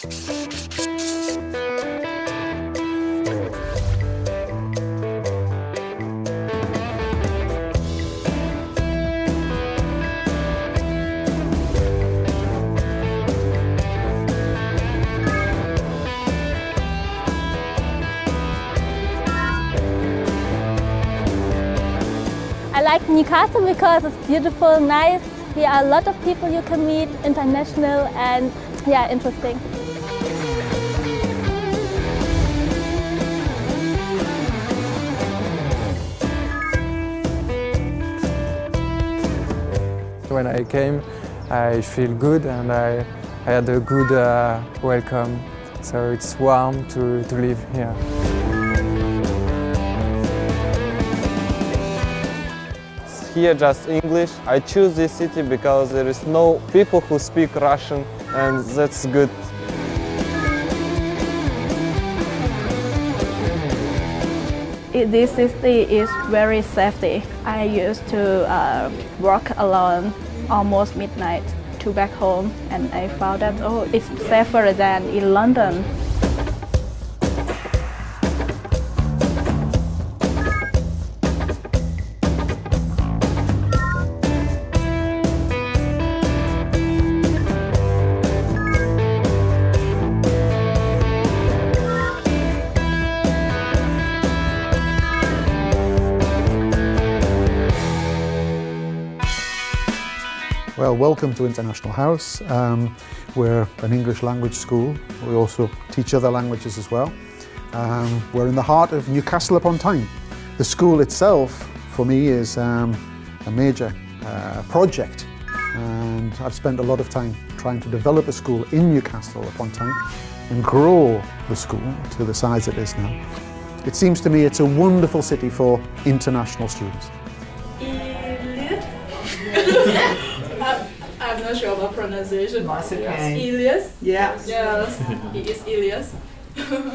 I like Newcastle because it's beautiful, nice. Here are a lot of people you can meet, international and interesting. When I came, I feel good and I had a good welcome. So it's warm to live here. Here just English. I choose this city because there is no people who speak Russian, and that's good. This city is very safety. I used to walk alone almost midnight to back home, and I found that it's safer than in London. Well, welcome to International House. We're an English language school. We also teach other languages as well. We're in the heart of Newcastle upon Tyne. The school itself, for me, is a major project, and I've spent a lot of time trying to develop a school in Newcastle upon Tyne and grow the school to the size it is now. It seems to me it's a wonderful city for international students. I'm not sure about pronunciation. That's okay. Elias? Yeah. Yes, he is Elias.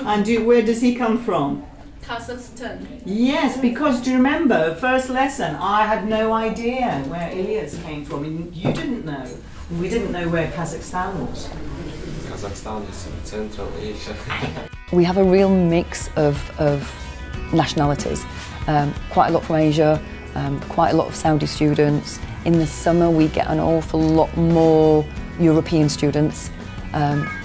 And where does he come from? Kazakhstan. Yes, because do you remember, first lesson, I had no idea where Elias came from. And you didn't know. We didn't know where Kazakhstan was. Kazakhstan is in Central Asia. We have a real mix of nationalities. Quite a lot from Asia, quite a lot of Saudi students. In the summer we get an awful lot more European students.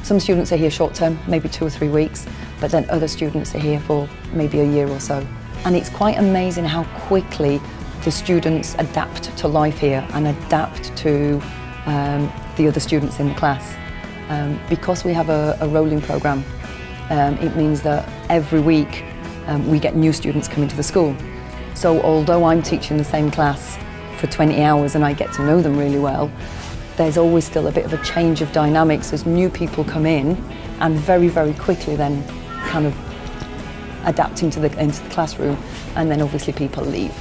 Some students are here short term, maybe 2 or 3 weeks, but then other students are here for maybe a year or so. And it's quite amazing how quickly the students adapt to life here and adapt to the other students in the class. Because we have a rolling programme, it means that every week we get new students coming to the school. So although I'm teaching the same class for 20 hours and I get to know them really well, there's always still a bit of a change of dynamics as new people come in and very, very quickly then kind of adapt into the classroom, and then obviously people leave.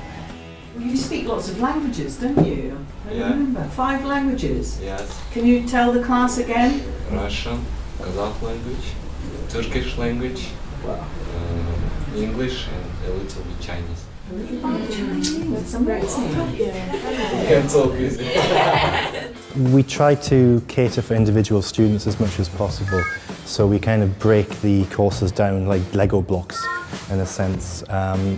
You speak lots of languages, don't you? I remember. 5 languages? Yes. Can you tell the class again? Russian, Kazakh language, Turkish language, English, and a little bit Chinese. That's amazing. You can talk easy. We try to cater for individual students as much as possible, so we kind of break the courses down like Lego blocks in a sense.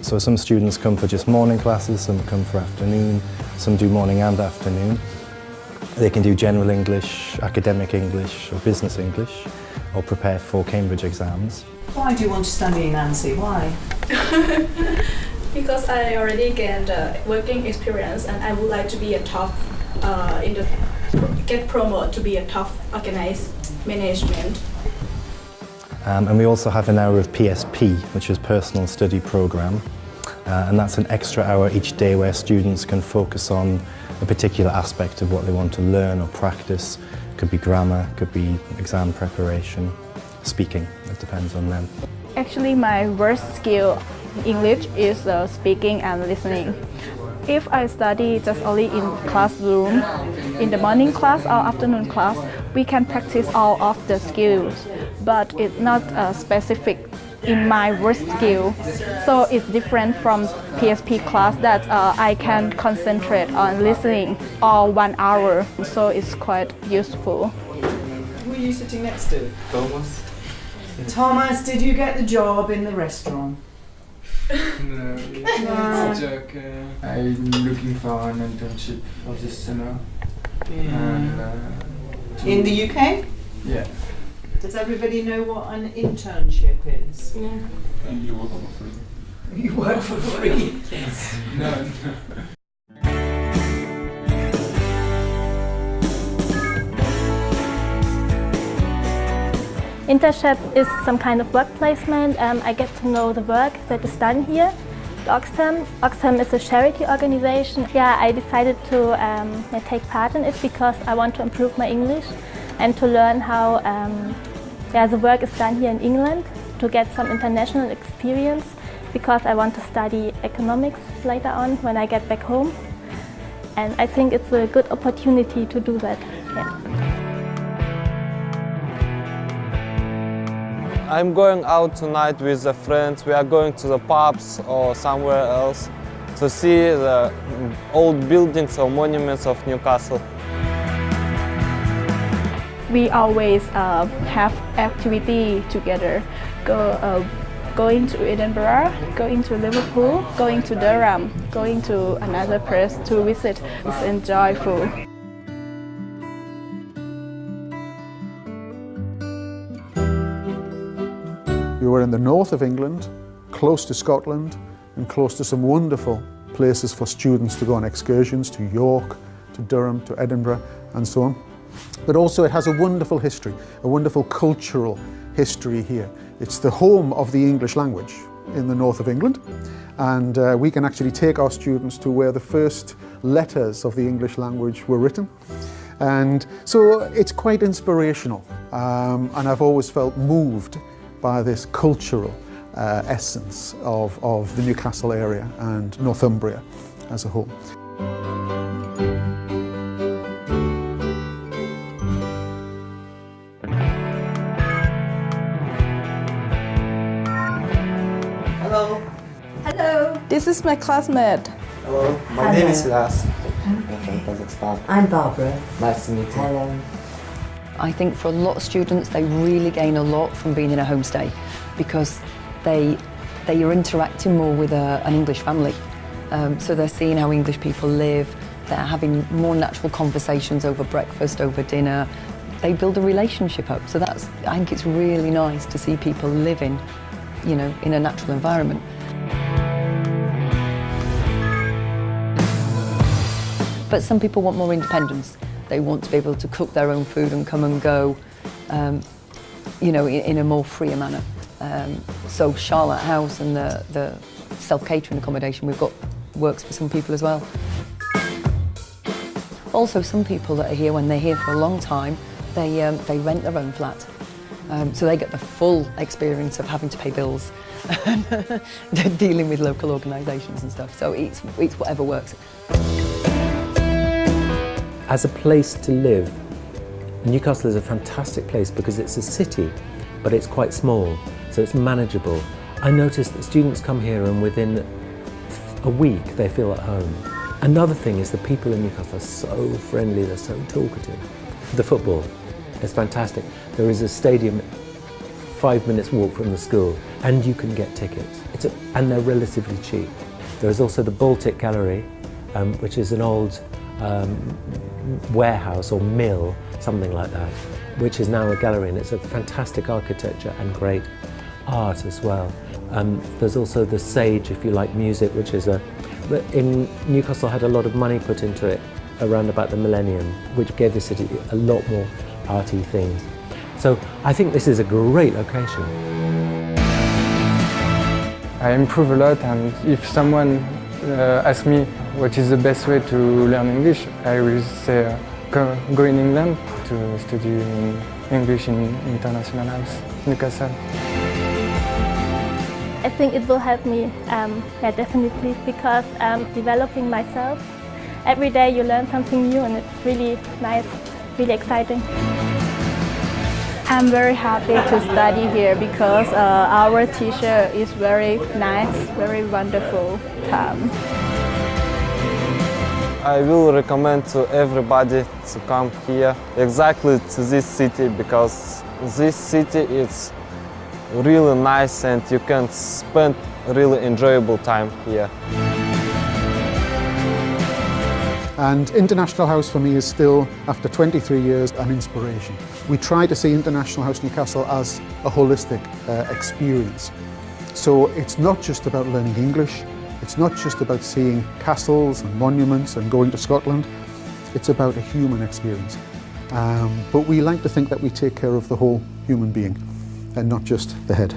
So some students come for just morning classes, some come for afternoon, some do morning and afternoon. They can do general English, academic English or business English, or prepare for Cambridge exams. Why do you want to study, Nancy? Why? Because I already gained working experience and I would like to be a top get promoted to be a top organized management. And we also have an hour of PSP, which is Personal Study Programme, and that's an extra hour each day where students can focus on a particular aspect of what they want to learn or practice. Could be grammar, could be exam preparation, speaking, it depends on them. Actually, my worst skill in English is speaking and listening. If I study just only in classroom, in the morning class or afternoon class, we can practice all of the skills, but it's not specific in my worst skill. So it's different from PSP class that I can concentrate on listening all 1 hour, so it's quite useful. Were you sitting next to? Thomas? Thomas, did you get the job in the restaurant? No, it's a joke. I'm looking for an internship for this summer. And, In the UK? Yeah. Does everybody know what an internship is? Yeah. And you work for free. You work for free? No. Internship is some kind of work placement. I get to know the work that is done here at Oxfam. Oxfam is a charity organization. Yeah, I decided to take part in it because I want to improve my English and to learn how the work is done here in England, to get some international experience because I want to study economics later on when I get back home. And I think it's a good opportunity to do that. Yeah. I'm going out tonight with the friends. We are going to the pubs or somewhere else to see the old buildings or monuments of Newcastle. We always have activity together. Going to Edinburgh, going to Liverpool, going to Durham, going to another place to visit. It's enjoyable. We were in the north of England, close to Scotland, and close to some wonderful places for students to go on excursions to York, to Durham, to Edinburgh, and so on. But also it has a wonderful history, a wonderful cultural history here. It's the home of the English language in the north of England, and we can actually take our students to where the first letters of the English language were written. And so it's quite inspirational, and I've always felt moved by this cultural essence of the Newcastle area and Northumbria as a whole. Hello. Hello. This is my classmate. Hello, my name is Las. I'm from Kazakhstan. I'm Barbara. Nice to meet you. Hello. I think for a lot of students they really gain a lot from being in a homestay because they are interacting more with an English family. So they're seeing how English people live, they're having more natural conversations over breakfast, over dinner. They build a relationship up. So I think it's really nice to see people living, you know, in a natural environment. But some people want more independence. They want to be able to cook their own food and come and go, you know, in a more freer manner. So Charlotte House and the self-catering accommodation we've got works for some people as well. Also, some people that are here, when they're here for a long time, they rent their own flat. So they get the full experience of having to pay bills and dealing with local organisations and stuff. So it's whatever works. As a place to live, Newcastle is a fantastic place because it's a city, but it's quite small, so it's manageable. I noticed that students come here and within a week they feel at home. Another thing is the people in Newcastle are so friendly, they're so talkative. The football is fantastic. There is a stadium 5 minutes walk from the school and you can get tickets. And they're relatively cheap. There is also the Baltic Gallery, which is an old warehouse or mill, something like that, which is now a gallery, and it's a fantastic architecture and great art as well. There's also the Sage, if you like music, which is in Newcastle had a lot of money put into it around about the millennium, which gave the city a lot more arty things. So I think this is a great location. I improve a lot, and if someone asks me what is the best way to learn English, I will say go in England to study English in International House, Newcastle. I think it will help me, definitely, because I'm developing myself. Every day you learn something new and it's really nice, really exciting. I'm very happy to study here because our teacher is very nice, very wonderful. I will recommend to everybody to come here, exactly to this city, because this city is really nice and you can spend really enjoyable time here. And International House for me is still, after 23 years, an inspiration. We try to see International House Newcastle as a holistic experience. So it's not just about learning English, it's not just about seeing castles and monuments and going to Scotland, it's about a human experience. But we like to think that we take care of the whole human being and not just the head.